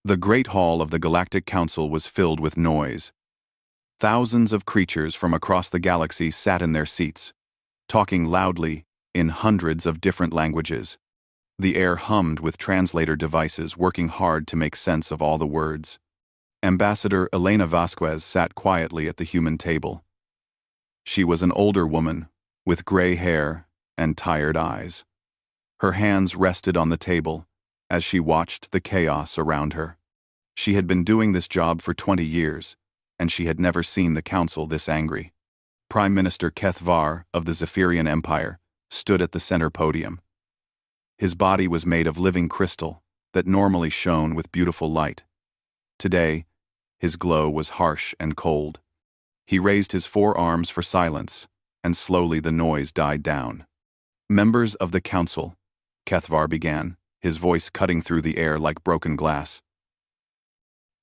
The Great Hall of the Galactic Council was filled with noise. Thousands of creatures from across the galaxy sat in their seats, talking loudly in hundreds of different languages. The air hummed with translator devices working hard to make sense of all the words. Ambassador Elena Vasquez sat quietly at the human table. She was an older woman, with gray hair and tired eyes. Her hands rested on the table as she watched the chaos around her. She had been doing this job for 20 years, and she had never seen the council this angry. Prime Minister HFY of the Zephyrian Empire stood at the center podium. His body was made of living crystal that normally shone with beautiful light. Today, his glow was harsh and cold. He raised his forearms for silence, and slowly the noise died down. Members of the council, HFY began, his voice cutting through the air like broken glass.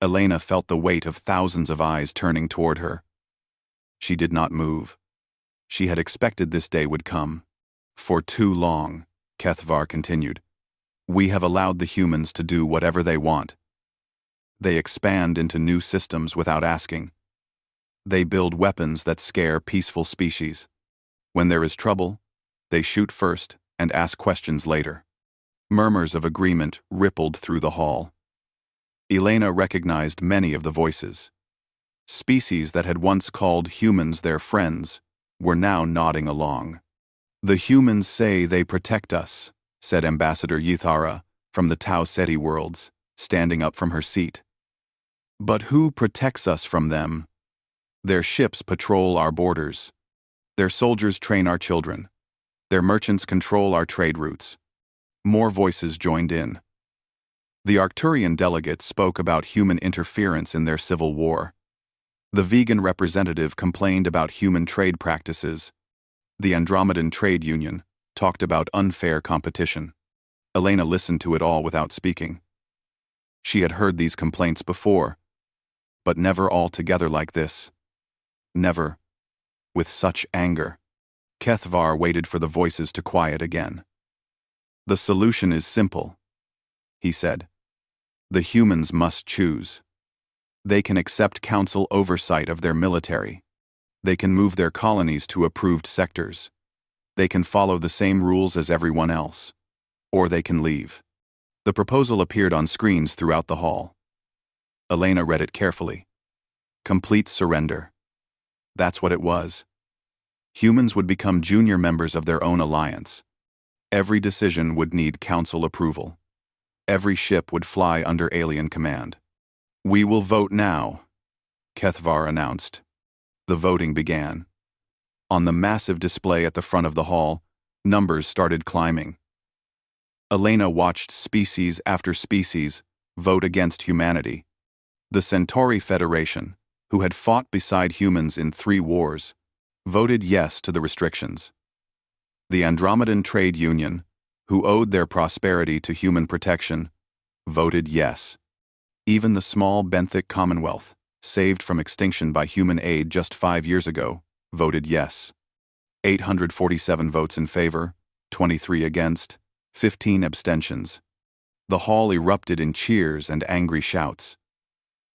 Elena felt the weight of thousands of eyes turning toward her. She did not move. She had expected this day would come. For too long, HFY continued. We have allowed the humans to do whatever they want. They expand into new systems without asking. They build weapons that scare peaceful species. When there is trouble, they shoot first and ask questions later. Murmurs of agreement rippled through the hall. Elena recognized many of the voices. Species that had once called humans their friends were now nodding along. The humans say they protect us, said Ambassador Ythara from the Tau Ceti worlds, standing up from her seat. But who protects us from them? Their ships patrol our borders. Their soldiers train our children. Their merchants control our trade routes. More voices joined in. The Arcturian delegate spoke about human interference in their civil war. The vegan representative complained about human trade practices. The Andromedan Trade Union talked about unfair competition. Elena listened to it all without speaking. She had heard these complaints before, but never all together like this. Never with such anger. HFY waited for the voices to quiet again. The solution is simple, he said. The humans must choose. They can accept council oversight of their military. They can move their colonies to approved sectors. They can follow the same rules as everyone else. Or they can leave. The proposal appeared on screens throughout the hall. Elena read it carefully. Complete surrender. That's what it was. Humans would become junior members of their own alliance. Every decision would need council approval. Every ship would fly under alien command. We will vote now, HFY announced. The voting began. On the massive display at the front of the hall, numbers started climbing. Elena watched species after species vote against humanity. The Centauri Federation, who had fought beside humans in 3 wars, voted yes to the restrictions. The Andromedan Trade Union, who owed their prosperity to human protection, voted yes. Even the small benthic Commonwealth, saved from extinction by human aid just 5 years ago, voted yes. 847 votes in favor, 23 against, 15 abstentions. The hall erupted in cheers and angry shouts.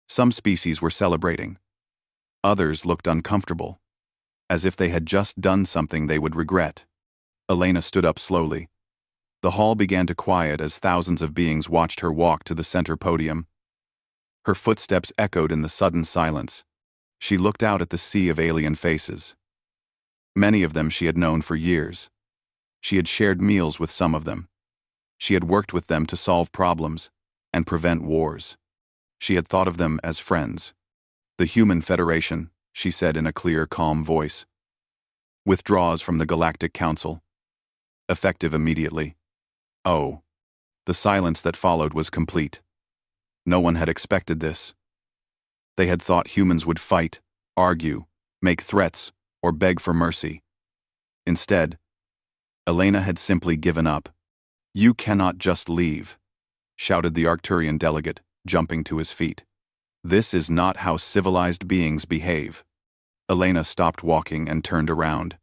Some species were celebrating. Others looked uncomfortable, as if they had just done something they would regret. Elena stood up slowly. The hall began to quiet as thousands of beings watched her walk to the center podium. Her footsteps echoed in the sudden silence. She looked out at the sea of alien faces. Many of them she had known for years. She had shared meals with some of them. She had worked with them to solve problems and prevent wars. She had thought of them as friends. The Human Federation, she said in a clear, calm voice, withdraws from the Galactic Council. Effective immediately. Oh. The silence that followed was complete. No one had expected this. They had thought humans would fight, argue, make threats, or beg for mercy. Instead, Elena had simply given up. You cannot just leave, shouted the Arcturian delegate, jumping to his feet. This is not how civilized beings behave. Elena stopped walking and turned around.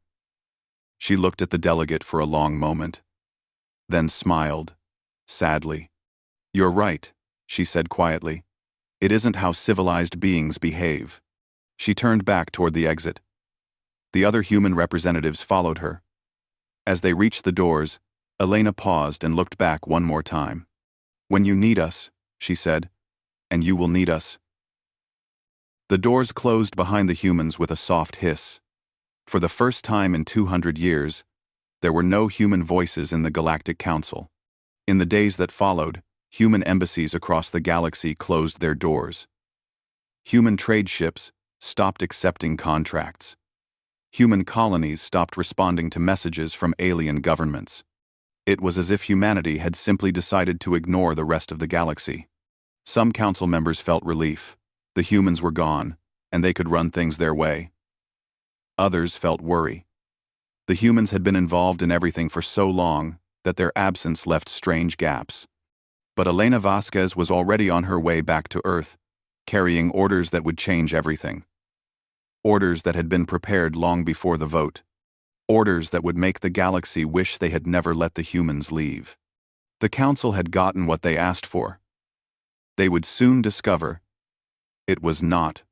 She looked at the delegate for a long moment, then smiled, sadly. You're right, she said quietly. "It isn't how civilized beings behave." She turned back toward the exit. The other human representatives followed her. As they reached the doors, Elena paused and looked back one more time. "When you need us," she said, "and you will need us." The doors closed behind the humans with a soft hiss. For the first time in 200 years, there were no human voices in the Galactic Council. In the days that followed, human embassies across the galaxy closed their doors. Human trade ships stopped accepting contracts. Human colonies stopped responding to messages from alien governments. It was as if humanity had simply decided to ignore the rest of the galaxy. Some council members felt relief. The humans were gone, and they could run things their way. Others felt worry. The humans had been involved in everything for so long that their absence left strange gaps. But Elena Vasquez was already on her way back to Earth, carrying orders that would change everything. Orders that had been prepared long before the vote. Orders that would make the galaxy wish they had never let the humans leave. The council had gotten what they asked for. They would soon discover it was not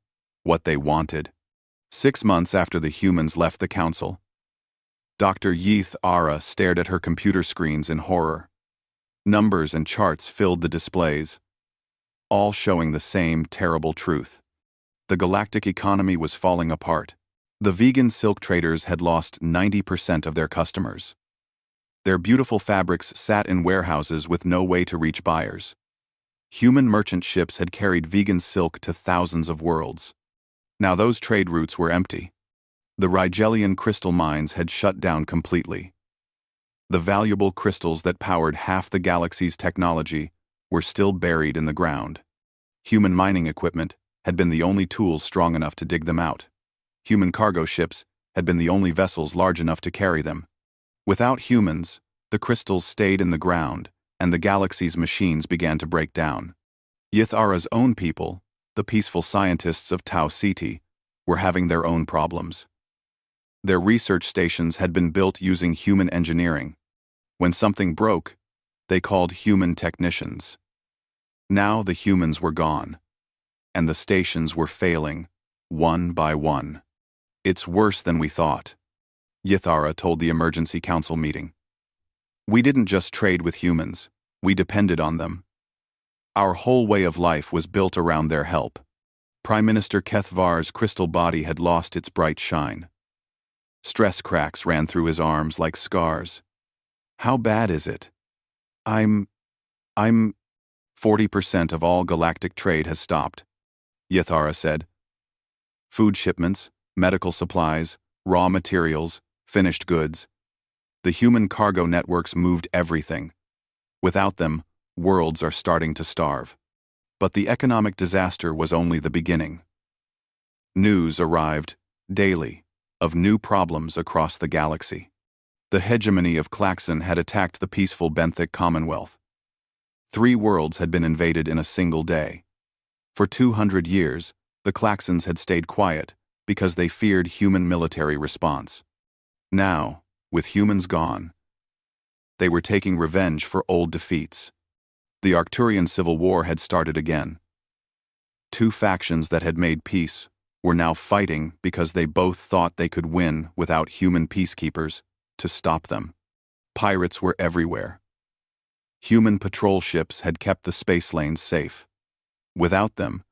what they wanted. 6 months after the humans left the council, Dr. Yeeth Ara stared at her computer screens in horror. Numbers and charts filled the displays, all showing the same terrible truth. The galactic economy was falling apart. The vegan silk traders had lost 90% of their customers. Their beautiful fabrics sat in warehouses with no way to reach buyers. Human merchant ships had carried vegan silk to thousands of worlds. Now those trade routes were empty. The Rigelian crystal mines had shut down completely. The valuable crystals that powered half the galaxy's technology were still buried in the ground. Human mining equipment had been the only tools strong enough to dig them out. Human cargo ships had been the only vessels large enough to carry them. Without humans, the crystals stayed in the ground, and the galaxy's machines began to break down. Yithara's own people, the peaceful scientists of Tau Ceti, were having their own problems. Their research stations had been built using human engineering. When something broke, they called human technicians. Now the humans were gone, and the stations were failing, one by one. "It's worse than we thought," Yithara told the emergency council meeting. "We didn't just trade with humans, we depended on them. Our whole way of life was built around their help." Prime Minister Kethvar's crystal body had lost its bright shine. Stress cracks ran through his arms like scars. "How bad is it?" I'm 40% of all galactic trade has stopped," Yithara said. "Food shipments, medical supplies, raw materials, finished goods. The human cargo networks moved everything. Without them, worlds are starting to starve." But the economic disaster was only the beginning. News arrived, daily, of new problems across the galaxy. The hegemony of Klaxon had attacked the peaceful benthic Commonwealth. 3 worlds had been invaded in a single day. For 200 years, the Klaxons had stayed quiet because they feared human military response. Now, with humans gone, they were taking revenge for old defeats. The Arcturian Civil War had started again. 2 factions that had made peace were now fighting because they both thought they could win without human peacekeepers to stop them. Pirates were everywhere. Human patrol ships had kept the space lanes safe. Without them,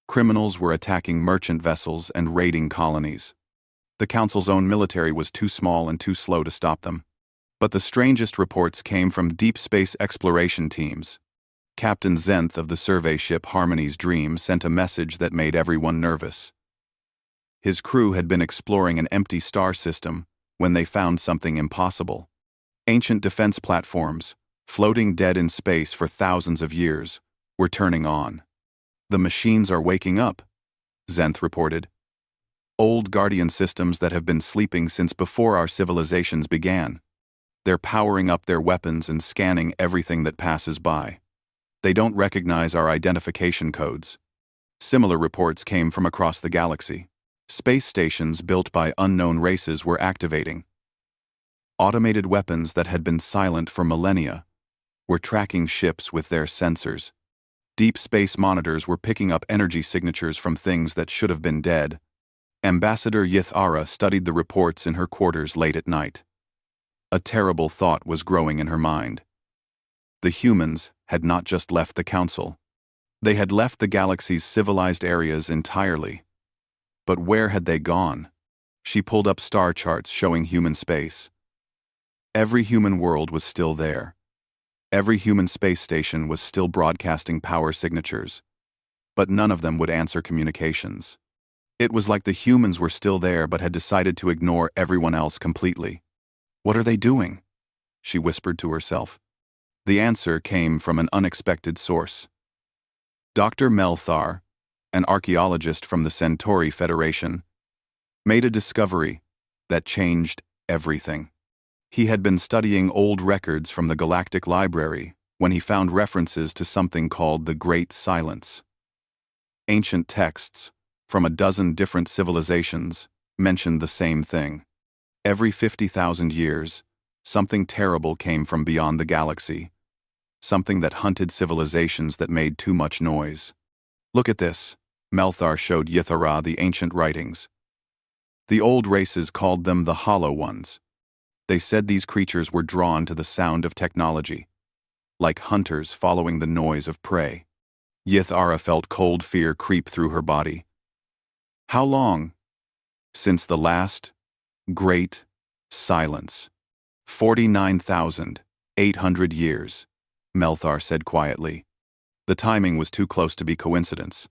criminals were attacking merchant vessels and raiding colonies. The Council's own military was too small and too slow to stop them. But the strangest reports came from deep space exploration teams. Captain Zenth of the survey ship Harmony's Dream sent a message that made everyone nervous. His crew had been exploring an empty star system when they found something impossible. Ancient defense platforms, floating dead in space for thousands of years, were turning on. "The machines are waking up," Zenth reported. "Old Guardian systems that have been sleeping since before our civilizations began. They're powering up their weapons and scanning everything that passes by. They don't recognize our identification codes." Similar reports came from across the galaxy. Space stations built by unknown races were activating. Automated weapons that had been silent for millennia were tracking ships with their sensors. Deep space monitors were picking up energy signatures from things that should have been dead. Ambassador Yithara studied the reports in her quarters late at night. A terrible thought was growing in her mind. The humans had not just left the Council. They had left the galaxy's civilized areas entirely. But where had they gone? She pulled up star charts showing human space. Every human world was still there. Every human space station was still broadcasting power signatures. But none of them would answer communications. It was like the humans were still there but had decided to ignore everyone else completely. What are they doing? She whispered to herself. The answer came from an unexpected source. Dr. Melthar, an archaeologist from the Centauri Federation, made a discovery that changed everything. He had been studying old records from the Galactic Library when he found references to something called the Great Silence. Ancient texts, from a dozen different civilizations, mentioned the same thing. Every 50,000 years, something terrible came from beyond the galaxy. Something that hunted civilizations that made too much noise. Look at this. Melthar showed Yithara the ancient writings. The old races called them the Hollow Ones. They said these creatures were drawn to the sound of technology, like hunters following the noise of prey. Yithara felt cold fear creep through her body. How long? Since the last great silence. 49,800 years, Melthar said quietly. The timing was too close to be coincidence.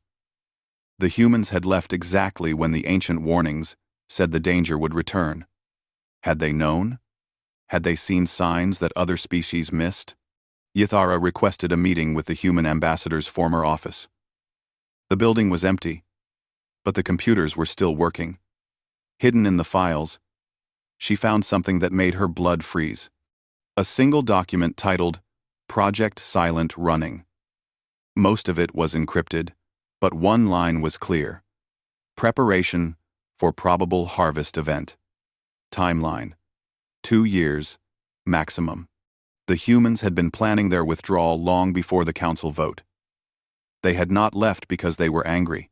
The humans had left exactly when the ancient warnings said the danger would return. Had they known? Had they seen signs that other species missed? Yithara requested a meeting with the human ambassador's former office. The building was empty, but the computers were still working. Hidden in the files, she found something that made her blood freeze. A single document titled Project Silent Running. Most of it was encrypted, but one line was clear. Preparation for probable harvest event. Timeline. 2 years, maximum. The humans had been planning their withdrawal long before the council vote. They had not left because they were angry.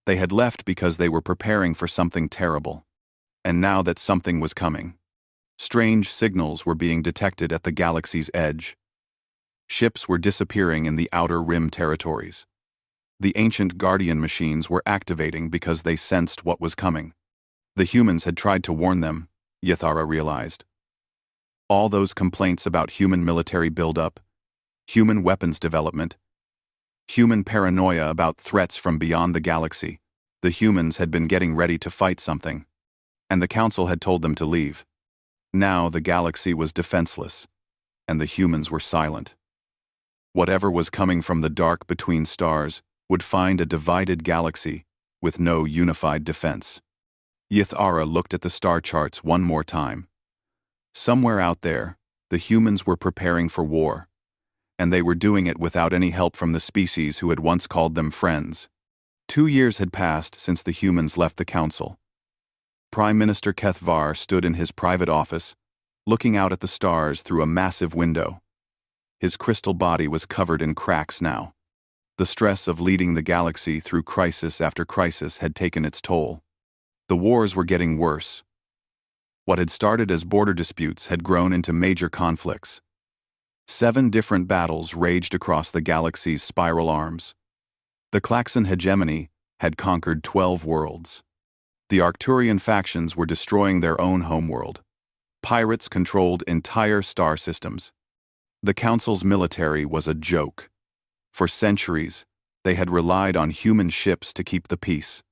They had left because they were preparing for something terrible. And now that something was coming. Strange signals were being detected at the galaxy's edge. Ships were disappearing in the outer rim territories. The ancient Guardian machines were activating because they sensed what was coming. The humans had tried to warn them, Yithara realized. All those complaints about human military buildup, human weapons development, human paranoia about threats from beyond the galaxy. The humans had been getting ready to fight something, and the council had told them to leave. Now the galaxy was defenseless, and the humans were silent. Whatever was coming from the dark between stars would find a divided galaxy with no unified defense. Yithara looked at the star charts one more time. Somewhere out there, the humans were preparing for war, and they were doing it without any help from the species who had once called them friends. 2 years had passed since the humans left the council. Prime Minister Kethvar stood in his private office, looking out at the stars through a massive window. His crystal body was covered in cracks now. The stress of leading the galaxy through crisis after crisis had taken its toll. The wars were getting worse. What had started as border disputes had grown into major conflicts. 7 different battles raged across the galaxy's spiral arms. The Klaxon hegemony had conquered 12 worlds. The Arcturian factions were destroying their own homeworld. Pirates controlled entire star systems. The Council's military was a joke. For centuries, they had relied on human ships to keep the peace.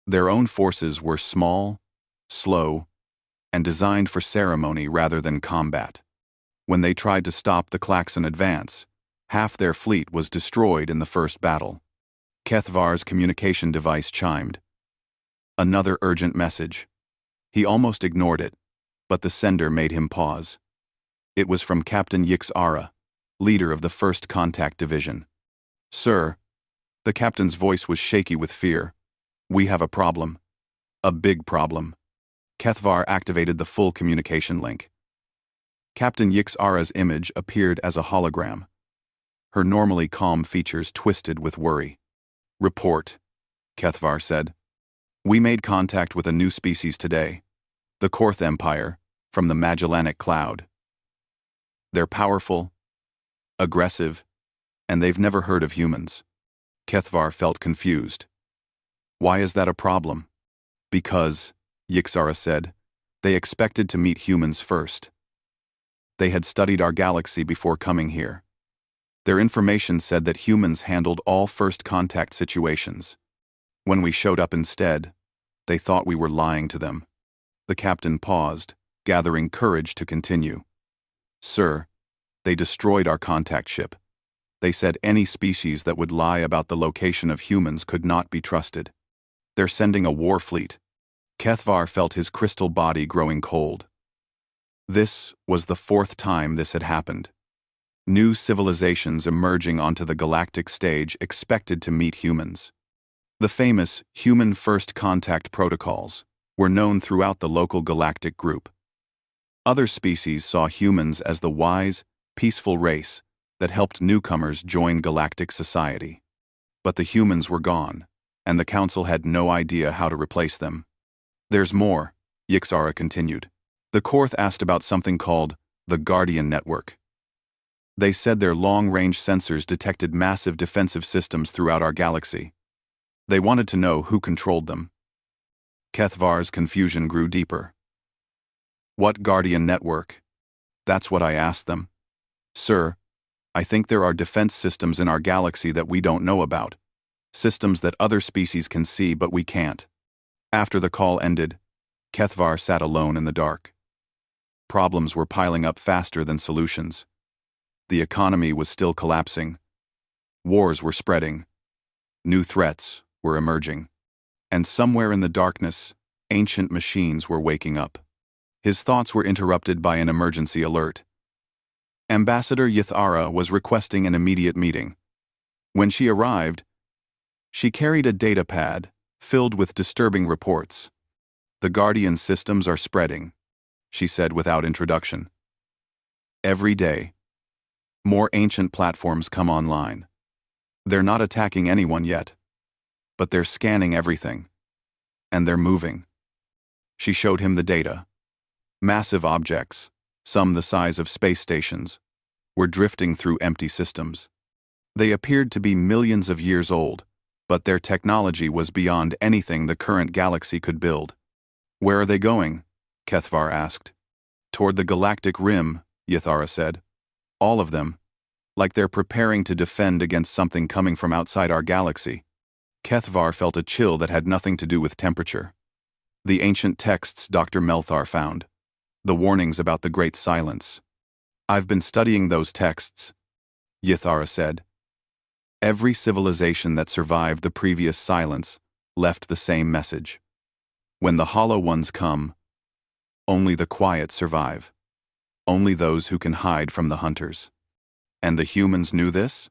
Their own forces were small, slow, and designed for ceremony rather than combat. When they tried to stop the Klaxon advance, half their fleet was destroyed in the first battle. Kethvar's communication device chimed. Another urgent message. He almost ignored it, but the sender made him pause. It was from Captain Yixara, leader of the First Contact Division. Sir, the captain's voice was shaky with fear. We have a problem. A big problem. Kethvar activated the full communication link. Captain Yixara's image appeared as a hologram. her normally calm features twisted with worry. "Report," Kethvar said. "We made contact with a new species today, the Korth Empire, from the Magellanic Cloud. They're powerful, aggressive, and they've never heard of humans." Kethvar felt confused. "Why is that a problem?" "Because," Yixara said, "they expected to meet humans first. They had studied our galaxy before coming here. Their information said that humans handled all first contact situations. When we showed up instead, they thought we were lying to them." The captain paused, gathering courage to continue. "Sir, they destroyed our contact ship. They said any species that would lie about the location of humans could not be trusted. They're sending a war fleet." Kethvar felt his crystal body growing cold. This was the 4th time this had happened. New civilizations emerging onto the galactic stage expected to meet humans. The famous human first contact protocols were known throughout the local galactic group. Other species saw humans as the wise, peaceful race that helped newcomers join galactic society. But the humans were gone, and the Council had no idea how to replace them. "There's more," Yixara continued. "The Korth asked about something called the Guardian Network. They said their long-range sensors detected massive defensive systems throughout our galaxy. They wanted to know who controlled them." Kethvar's confusion grew deeper. "What Guardian Network?" "That's what I asked them. Sir, I think there are defense systems in our galaxy that we don't know about. Systems that other species can see but we can't." After the call ended, Kethvar sat alone in the dark. Problems were piling up faster than solutions. The economy was still collapsing. Wars were spreading. New threats were emerging. And somewhere in the darkness, ancient machines were waking up. His thoughts were interrupted by an emergency alert. Ambassador Yithara was requesting an immediate meeting. When she arrived, she carried a data pad filled with disturbing reports. "The Guardian systems are spreading," she said without introduction. "Every day, more ancient platforms come online. They're not attacking anyone yet, but they're scanning everything. And they're moving." She showed him the data. Massive objects, some the size of space stations, were drifting through empty systems. They appeared to be millions of years old, but their technology was beyond anything the current galaxy could build. "Where are they going?" Kethvar asked. "Toward the galactic rim," Yithara said. "All of them. Like they're preparing to defend against something coming from outside our galaxy." Kethvar felt a chill that had nothing to do with temperature. The ancient texts Dr. Melthar found. The warnings about the Great Silence. "I've been studying those texts," Yithara said. "Every civilization that survived the previous silence left the same message. When the Hollow Ones come, only the quiet survive. Only those who can hide from the hunters." And the humans knew this?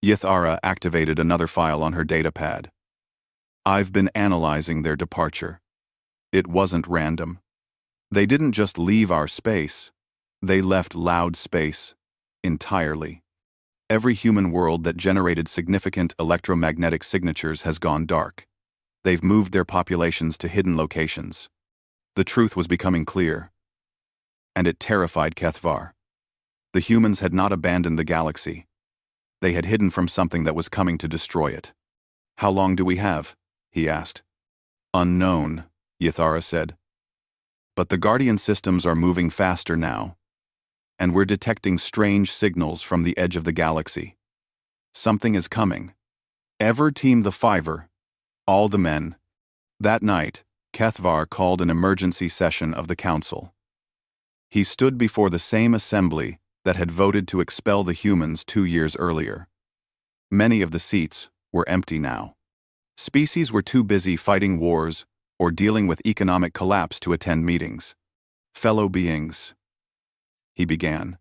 Yithara activated another file on her datapad. "I've been analyzing their departure. It wasn't random. They didn't just leave our space, they left loud space entirely. Every human world that generated significant electromagnetic signatures has gone dark. They've moved their populations to hidden locations." The truth was becoming clear, and it terrified Kethvar. The humans had not abandoned the galaxy. They had hidden from something that was coming to destroy it. "How long do we have?" he asked. "Unknown," Yithara said. "But the Guardian systems are moving faster now, and we're detecting strange signals from the edge of the galaxy. Something is coming. Ever team the Fiver, all the men." That night, Kethvar called an emergency session of the Council. He stood before the same assembly that had voted to expel the humans 2 years earlier. Many of the seats were empty now. Species were too busy fighting wars or dealing with economic collapse to attend meetings. "Fellow beings," he began,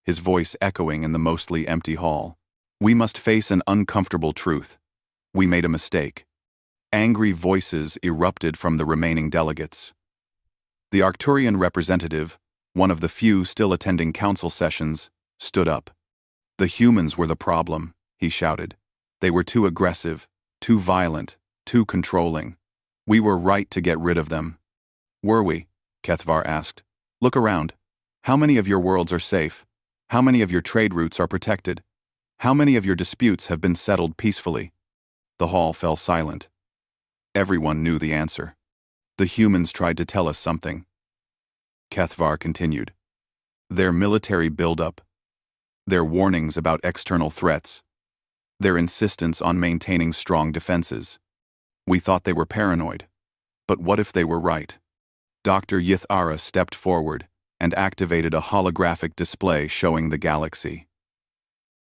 his voice echoing in the mostly empty hall, "we must face an uncomfortable truth. We made a mistake." Angry voices erupted from the remaining delegates. The Arcturian representative, one of the few still attending council sessions, stood up. The humans were the problem, he shouted. They were too aggressive, too violent, too controlling. We were right to get rid of them. Were we? Kethvar asked. Look around. How many of your worlds are safe? How many of your trade routes are protected? How many of your disputes have been settled peacefully? The hall fell silent. Everyone knew the answer. The humans tried to tell us something. Kethvar continued. Their military buildup, their warnings about external threats, their insistence on maintaining strong defenses. We thought they were paranoid. But what if they were right? Dr. Yithara stepped forward and activated a holographic display showing the galaxy.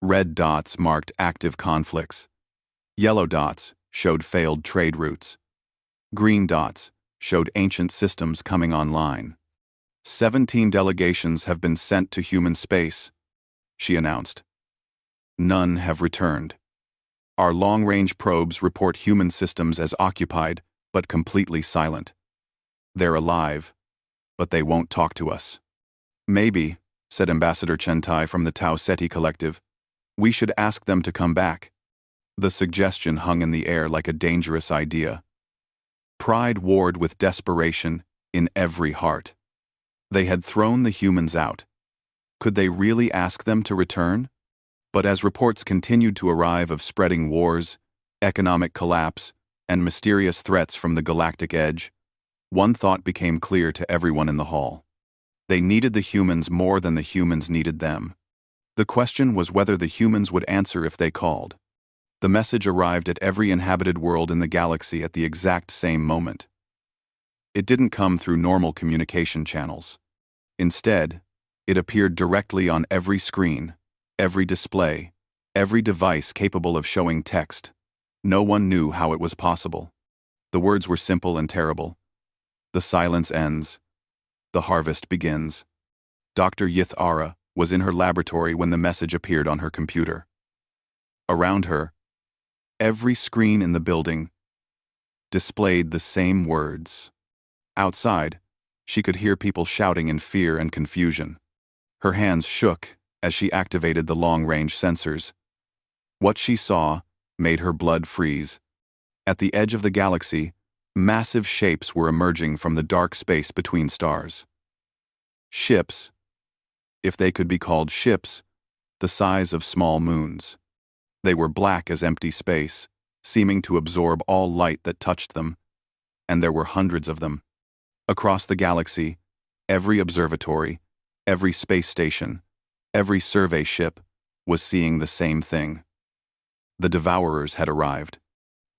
Red dots marked active conflicts. Yellow dots showed failed trade routes. Green dots showed ancient systems coming online. 17 delegations have been sent to human space, she announced. None have returned. Our long-range probes report human systems as occupied, but completely silent. They're alive, but they won't talk to us. Maybe, said Ambassador Chentai from the Tau Ceti Collective, we should ask them to come back. The suggestion hung in the air like a dangerous idea. Pride warred with desperation in every heart. They had thrown the humans out. Could they really ask them to return? But as reports continued to arrive of spreading wars, economic collapse, and mysterious threats from the galactic edge, one thought became clear to everyone in the hall. They needed the humans more than the humans needed them. The question was whether the humans would answer if they called. The message arrived at every inhabited world in the galaxy at the exact same moment. It didn't come through normal communication channels. Instead, it appeared directly on every screen, every display, every device capable of showing text. No one knew how it was possible. The words were simple and terrible. The silence ends. The harvest begins. Dr. Yithara was in her laboratory when the message appeared on her computer. Around her, every screen in the building displayed the same words. Outside, she could hear people shouting in fear and confusion. Her hands shook as she activated the long-range sensors. What she saw made her blood freeze. At the edge of the galaxy, massive shapes were emerging from the dark space between stars. Ships, if they could be called ships, the size of small moons. They were black as empty space, seeming to absorb all light that touched them, and there were hundreds of them. Across the galaxy, every observatory, every space station, every survey ship was seeing the same thing. The Devourers had arrived.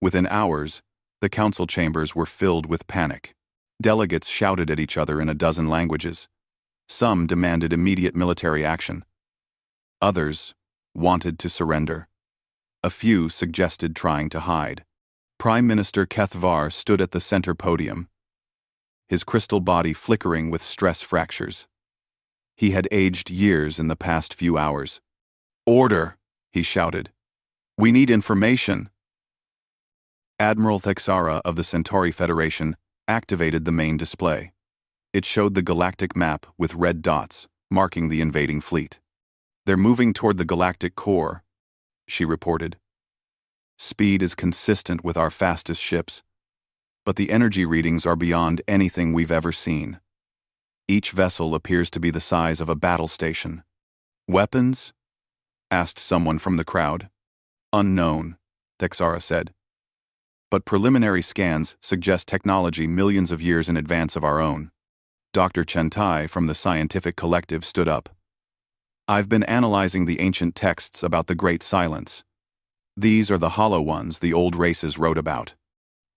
Within hours, the council chambers were filled with panic. Delegates shouted at each other in a dozen languages. Some demanded immediate military action. Others wanted to surrender. A few suggested trying to hide. Prime Minister Kethvar stood at the center podium, his crystal body flickering with stress fractures. He had aged years in the past few hours. "Order!" he shouted. "We need information." Admiral Thexara of the Centauri Federation activated the main display. It showed the galactic map with red dots, marking the invading fleet. "They're moving toward the galactic core," she reported. "Speed is consistent with our fastest ships, but the energy readings are beyond anything we've ever seen. Each vessel appears to be the size of a battle station." "Weapons?" asked someone from the crowd. "Unknown," Thexara said. "But preliminary scans suggest technology millions of years in advance of our own." Dr. Chentai from the Scientific Collective stood up. "I've been analyzing the ancient texts about the Great Silence. These are the hollow ones the old races wrote about.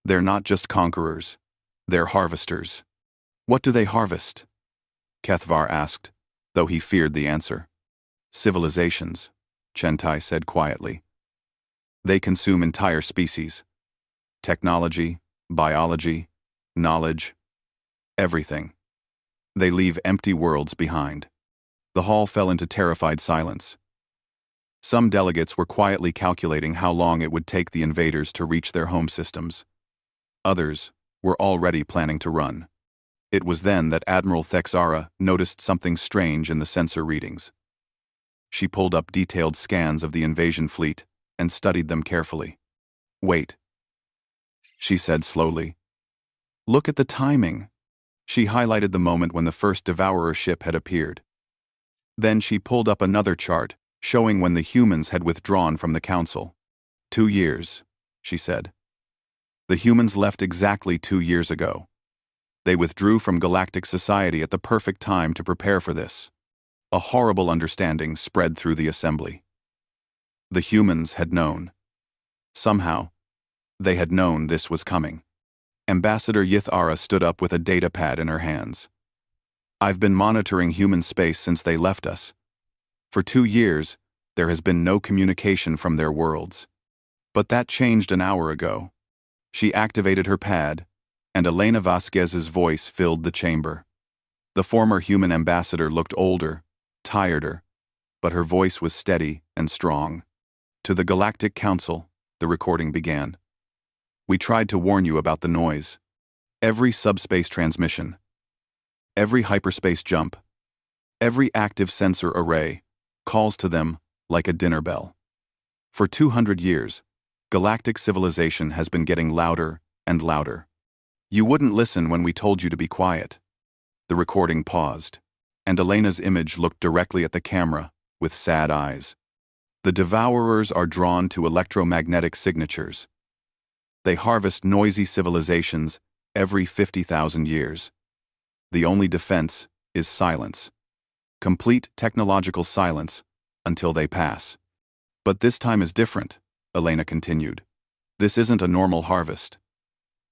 They're not just conquerors, they're harvesters." "What do they harvest?" Kethvar asked, though he feared the answer. "Civilizations," Chentai said quietly. "They consume entire species. Technology, biology, knowledge, everything. They leave empty worlds behind." The hall fell into terrified silence. Some delegates were quietly calculating how long it would take the invaders to reach their home systems. Others were already planning to run. It was then that Admiral Thexara noticed something strange in the sensor readings. She pulled up detailed scans of the invasion fleet and studied them carefully. "Wait," she said slowly. "Look at the timing." She highlighted the moment when the first Devourer ship had appeared. Then she pulled up another chart, showing when the humans had withdrawn from the Council. 2 years, she said. The humans left exactly 2 years ago. They withdrew from galactic society at the perfect time to prepare for this. A horrible understanding spread through the assembly. The humans had known. Somehow, they had known this was coming. Ambassador Yithara stood up with a data pad in her hands. "I've been monitoring human space since they left us. For 2 years, there has been no communication from their worlds. But that changed an hour ago." She activated her pad, and Elena Vasquez's voice filled the chamber. The former human ambassador looked older, tireder, but her voice was steady and strong. "To the Galactic Council," the recording began. "We tried to warn you about the noise. Every subspace transmission, every hyperspace jump, every active sensor array calls to them like a dinner bell. For 200 years, galactic civilization has been getting louder and louder. You wouldn't listen when we told you to be quiet." The recording paused, and Elena's image looked directly at the camera with sad eyes. "The Devourers are drawn to electromagnetic signatures. They harvest noisy civilizations every 50,000 years. The only defense is silence. Complete technological silence until they pass. But this time is different," Elena continued. "This isn't a normal harvest.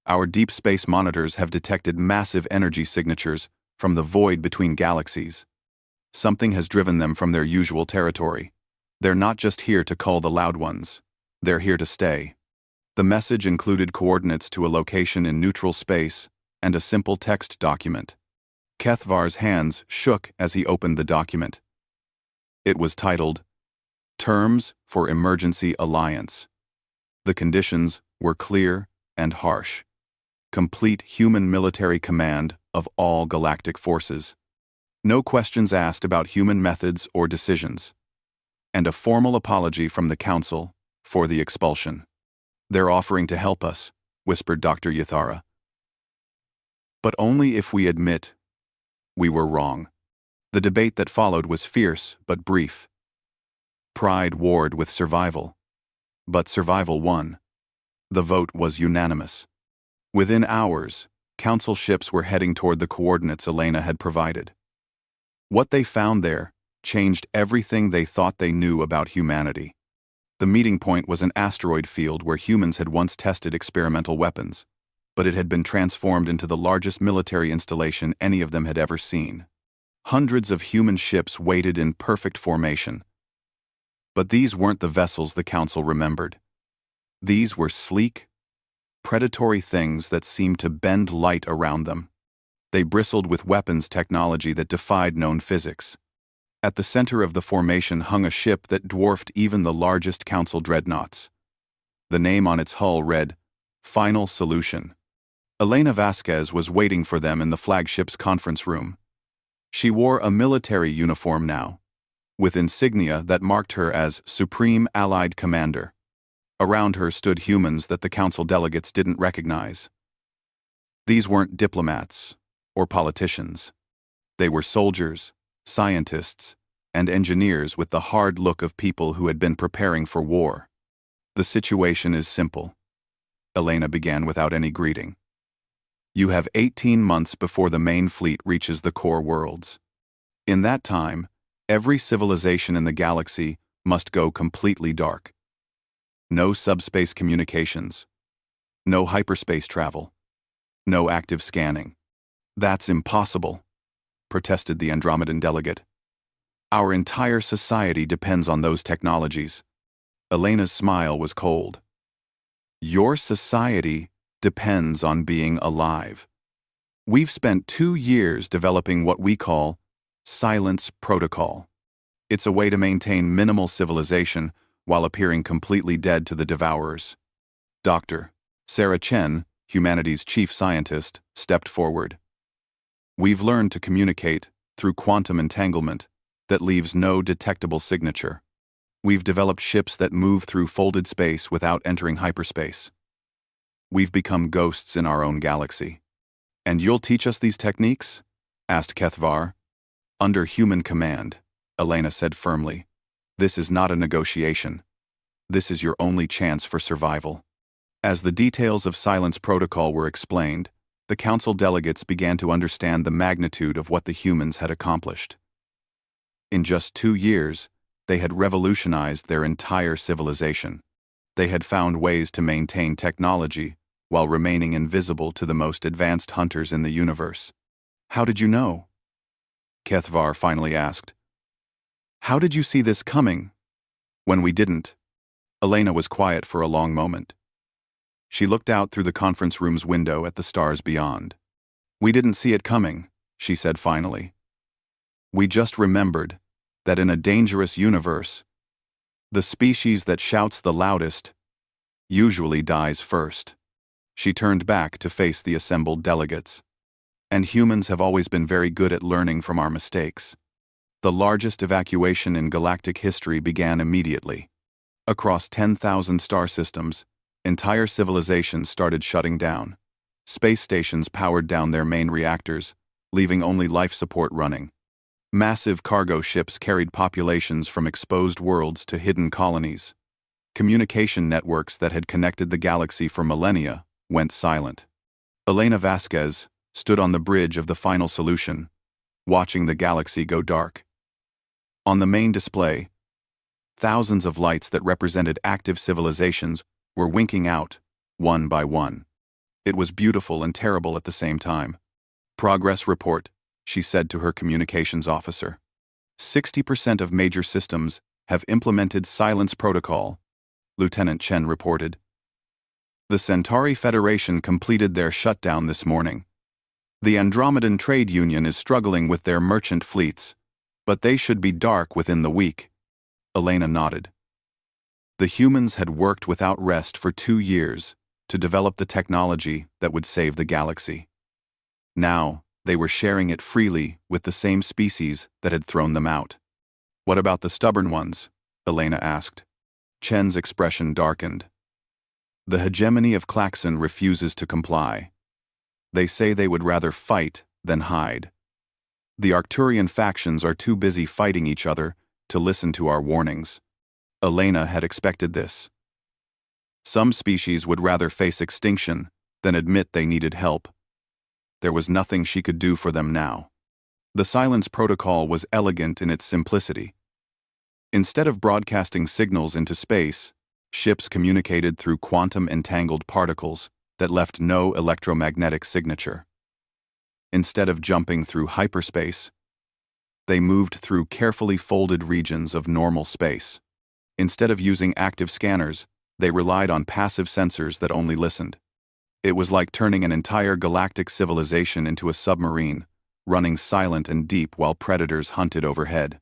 Our deep space monitors have detected massive energy signatures from the void between galaxies. Something has driven them from their usual territory. They're not just here to cull the loud ones. They're here to stay." The message included coordinates to a location in neutral space and a simple text document. Kethvar's hands shook as he opened the document. It was titled, "Terms for Emergency Alliance." The conditions were clear and harsh. Complete human military command of all galactic forces. No questions asked about human methods or decisions. And a formal apology from the Council for the expulsion. "They're offering to help us," whispered Dr. Yithara. "But only if we admit we were wrong." The debate that followed was fierce but brief. Pride warred with survival. But survival won. The vote was unanimous. Within hours, Council ships were heading toward the coordinates Elena had provided. What they found there changed everything they thought they knew about humanity. The meeting point was an asteroid field where humans had once tested experimental weapons, but it had been transformed into the largest military installation any of them had ever seen. Hundreds of human ships waited in perfect formation. But these weren't the vessels the Council remembered. These were sleek, predatory things that seemed to bend light around them. They bristled with weapons technology that defied known physics. At the center of the formation hung a ship that dwarfed even the largest Council dreadnoughts. The name on its hull read, "Final Solution." Elena Vasquez was waiting for them in the flagship's conference room. She wore a military uniform now, with insignia that marked her as Supreme Allied Commander. Around her stood humans that the Council delegates didn't recognize. These weren't diplomats or politicians. They were soldiers, scientists, and engineers with the hard look of people who had been preparing for war. "The situation is simple," Elena began without any greeting. "You have 18 months before the main fleet reaches the core worlds. In that time, every civilization in the galaxy must go completely dark. No subspace communications. No hyperspace travel. No active scanning." "That's impossible," protested the Andromedan delegate. "Our entire society depends on those technologies." Elena's smile was cold. "Your society depends on being alive. We've spent 2 years developing what we call Silence Protocol. It's a way to maintain minimal civilization while appearing completely dead to the Devourers." Dr. Sarah Chen, humanity's chief scientist, stepped forward. "We've learned to communicate through quantum entanglement that leaves no detectable signature. We've developed ships that move through folded space without entering hyperspace. We've become ghosts in our own galaxy. And you'll teach us these techniques? Asked Kethvar. Under human command, Elena said firmly. This is not a negotiation. This is your only chance for survival. As the details of Silence Protocol were explained, the council delegates began to understand the magnitude of what the humans had accomplished. In just 2 years, they had revolutionized their entire civilization. They had found ways to maintain technology while remaining invisible to the most advanced hunters in the universe. How did you know? Kethvar finally asked. How did you see this coming? When we didn't. Elena was quiet for a long moment. She looked out through the conference room's window at the stars beyond. We didn't see it coming, she said finally. We just remembered that in a dangerous universe, the species that shouts the loudest usually dies first. She turned back to face the assembled delegates. And humans have always been very good at learning from our mistakes. The largest evacuation in galactic history began immediately. Across 10,000 star systems, entire civilizations started shutting down. Space stations powered down their main reactors, leaving only life support running. Massive cargo ships carried populations from exposed worlds to hidden colonies. Communication networks that had connected the galaxy for millennia went silent. Elena Vasquez stood on the bridge of the final solution, watching the galaxy go dark. On the main display, thousands of lights that represented active civilizations were winking out, one by one. It was beautiful and terrible at the same time. Progress report, she said to her communications officer. 60% of major systems have implemented Silence Protocol, Lieutenant Chen reported. The Centauri Federation completed their shutdown this morning. The Andromedan Trade Union is struggling with their merchant fleets, but they should be dark within the week. Elena nodded. The humans had worked without rest for 2 years to develop the technology that would save the galaxy. Now, they were sharing it freely with the same species that had thrown them out. What about the stubborn ones? Elena asked. Chen's expression darkened. The hegemony of Klaxon refuses to comply. They say they would rather fight than hide. The Arcturian factions are too busy fighting each other to listen to our warnings. Elena had expected this. Some species would rather face extinction than admit they needed help. There was nothing she could do for them now. The Silence Protocol was elegant in its simplicity. Instead of broadcasting signals into space, ships communicated through quantum-entangled particles that left no electromagnetic signature. Instead of jumping through hyperspace, they moved through carefully folded regions of normal space. Instead of using active scanners, they relied on passive sensors that only listened. It was like turning an entire galactic civilization into a submarine, running silent and deep while predators hunted overhead.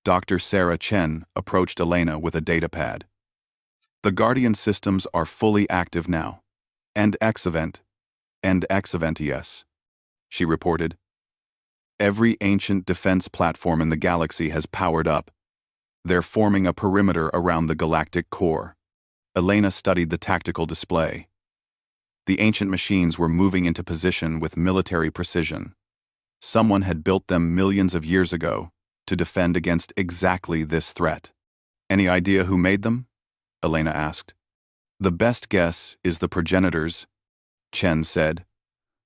Dr. Sarah Chen approached Elena with a datapad. The Guardian systems are fully active now. End X event, yes, she reported. Every ancient defense platform in the galaxy has powered up. They're forming a perimeter around the galactic core. Elena studied the tactical display. The ancient machines were moving into position with military precision. Someone had built them millions of years ago to defend against exactly this threat. Any idea who made them? Elena asked. The best guess is the progenitors, Chen said,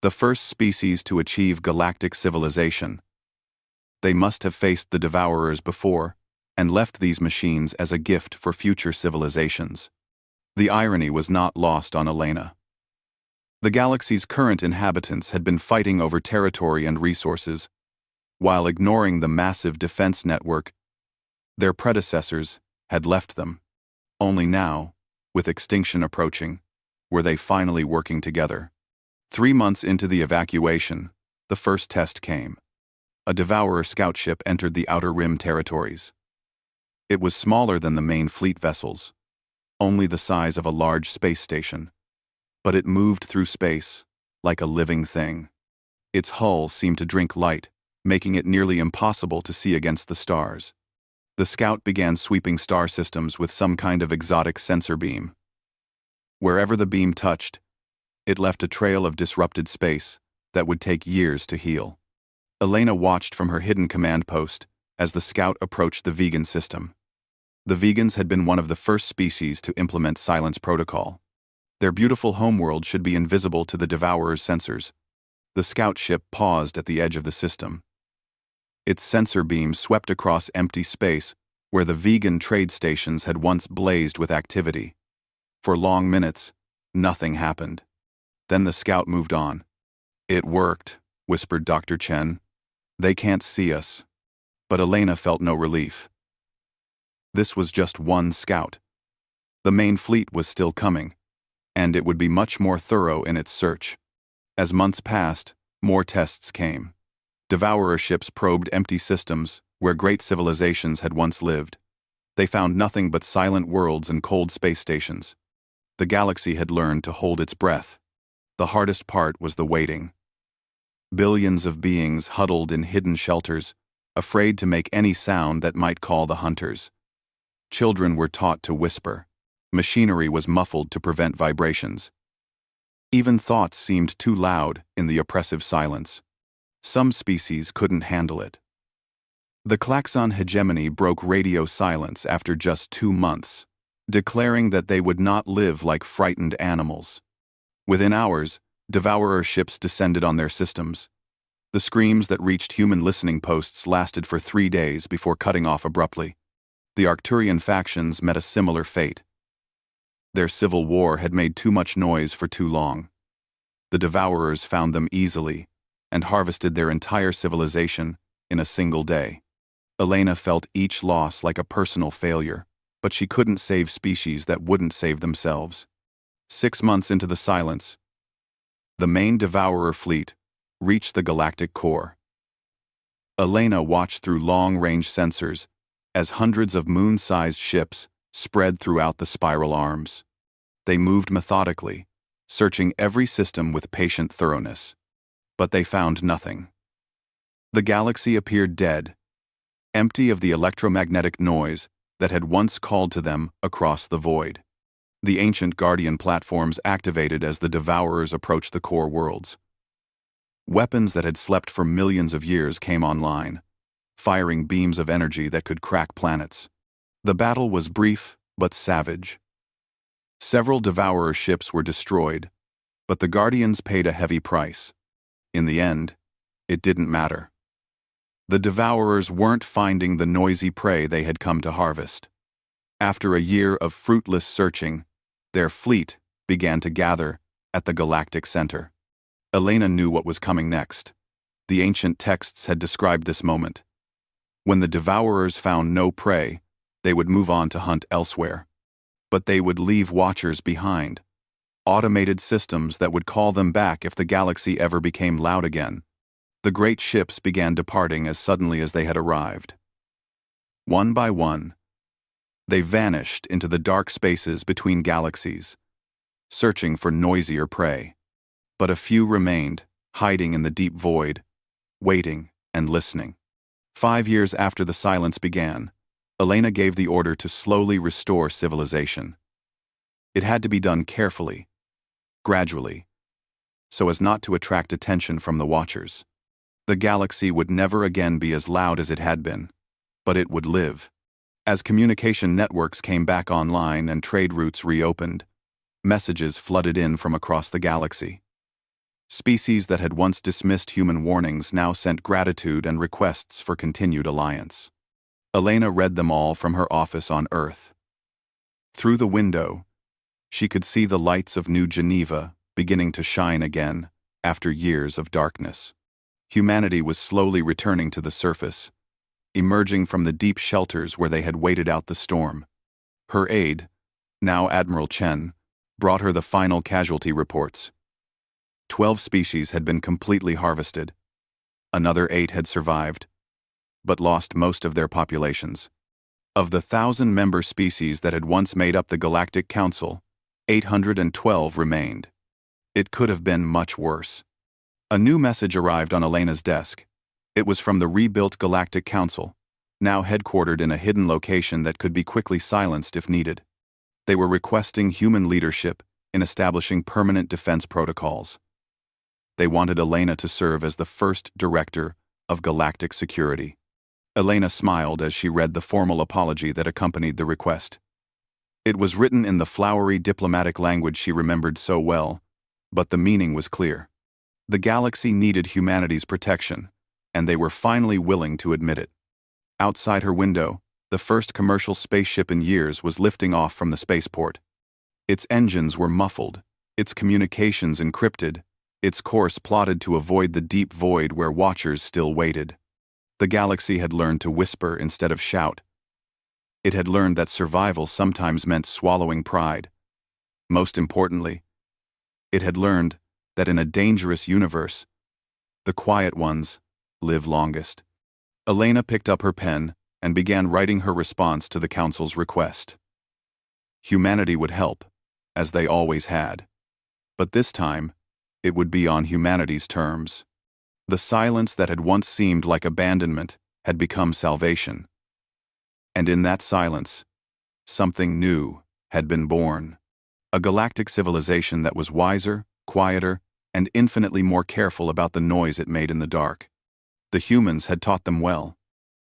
the first species to achieve galactic civilization. They must have faced the Devourers before and left these machines as a gift for future civilizations. The irony was not lost on Elena. The galaxy's current inhabitants had been fighting over territory and resources, while ignoring the massive defense network their predecessors had left them. Only now, with extinction approaching, were they finally working together. 3 months into the evacuation, the first test came. A Devourer scout ship entered the Outer Rim territories. It was smaller than the main fleet vessels, only the size of a large space station. But it moved through space like a living thing. Its hull seemed to drink light making it nearly impossible to see against the stars. The scout began sweeping star systems with some kind of exotic sensor beam. Wherever the beam touched, it left a trail of disrupted space that would take years to heal. Elena watched from her hidden command post as the scout approached the vegan system. The vegans had been one of the first species to implement silence protocol. Their beautiful homeworld should be invisible to the Devourer's sensors. The scout ship paused at the edge of the system. Its sensor beam swept across empty space where the vegan trade stations had once blazed with activity. For long minutes, nothing happened. Then the scout moved on. "It worked," whispered Dr. Chen. "They can't see us." But Elena felt no relief. This was just one scout. The main fleet was still coming, and it would be much more thorough in its search. As months passed, more tests came. Devourer ships probed empty systems where great civilizations had once lived. They found nothing but silent worlds and cold space stations. The galaxy had learned to hold its breath. The hardest part was the waiting. Billions of beings huddled in hidden shelters, afraid to make any sound that might call the hunters. Children were taught to whisper. Machinery was muffled to prevent vibrations. Even thoughts seemed too loud in the oppressive silence. Some species couldn't handle it. The klaxon hegemony broke radio silence after just 2 months, declaring that they would not live like frightened animals. Within hours, Devourer ships descended on their systems. The screams that reached human listening posts lasted for 3 days before cutting off abruptly. The Arcturian factions met a similar fate. Their civil war had made too much noise for too long. The Devourers found them easily and harvested their entire civilization in a single day. Elena felt each loss like a personal failure, but she couldn't save species that wouldn't save themselves. 6 months into the silence, the main Devourer fleet reached the galactic core. Elena watched through long-range sensors as hundreds of moon-sized ships spread throughout the spiral arms. They moved methodically, searching every system with patient thoroughness. But they found nothing. The galaxy appeared dead, empty of the electromagnetic noise that had once called to them across the void. The ancient Guardian platforms activated as the Devourers approached the core worlds. Weapons that had slept for millions of years came online, firing beams of energy that could crack planets. The battle was brief but savage. Several Devourer ships were destroyed, but the Guardians paid a heavy price. In the end, it didn't matter. The Devourers weren't finding the noisy prey they had come to harvest. After a year of fruitless searching, their fleet began to gather at the galactic center. Elena knew what was coming next. The ancient texts had described this moment. When the Devourers found no prey, they would move on to hunt elsewhere. But they would leave watchers behind, automated systems that would call them back if the galaxy ever became loud again. The great ships began departing as suddenly as they had arrived. One by one, they vanished into the dark spaces between galaxies, searching for noisier prey. But a few remained, hiding in the deep void, waiting and listening. 5 years after the silence began, Elena gave the order to slowly restore civilization. It had to be done carefully, gradually, so as not to attract attention from the watchers. The galaxy would never again be as loud as it had been, but it would live. As communication networks came back online and trade routes reopened, messages flooded in from across the galaxy. Species that had once dismissed human warnings now sent gratitude and requests for continued alliance. Elena read them all from her office on Earth. Through the window, she could see the lights of New Geneva beginning to shine again after years of darkness. Humanity was slowly returning to the surface, emerging from the deep shelters where they had waited out the storm. Her aide, now Admiral Chen, brought her the final casualty reports. 12 species had been completely harvested. Another 8 had survived, but lost most of their populations. Of the 1,000-member species that had once made up the Galactic Council, 812 remained. It could have been much worse. A new message arrived on Elena's desk. It was from the rebuilt Galactic Council, now headquartered in a hidden location that could be quickly silenced if needed. They were requesting human leadership in establishing permanent defense protocols. They wanted Elena to serve as the first director of galactic security. Elena smiled as she read the formal apology that accompanied the request. It was written in the flowery diplomatic language she remembered so well, but the meaning was clear. The galaxy needed humanity's protection, and they were finally willing to admit it. Outside her window, the first commercial spaceship in years was lifting off from the spaceport. Its engines were muffled, its communications encrypted, its course plotted to avoid the deep void where watchers still waited. The galaxy had learned to whisper instead of shout. It had learned that survival sometimes meant swallowing pride. Most importantly, it had learned that in a dangerous universe, the quiet ones live longest. Elena picked up her pen and began writing her response to the Council's request. Humanity would help, as they always had. But this time, it would be on humanity's terms. The silence that had once seemed like abandonment had become salvation. And in that silence, something new had been born. A galactic civilization that was wiser, quieter, and infinitely more careful about the noise it made in the dark. The humans had taught them well.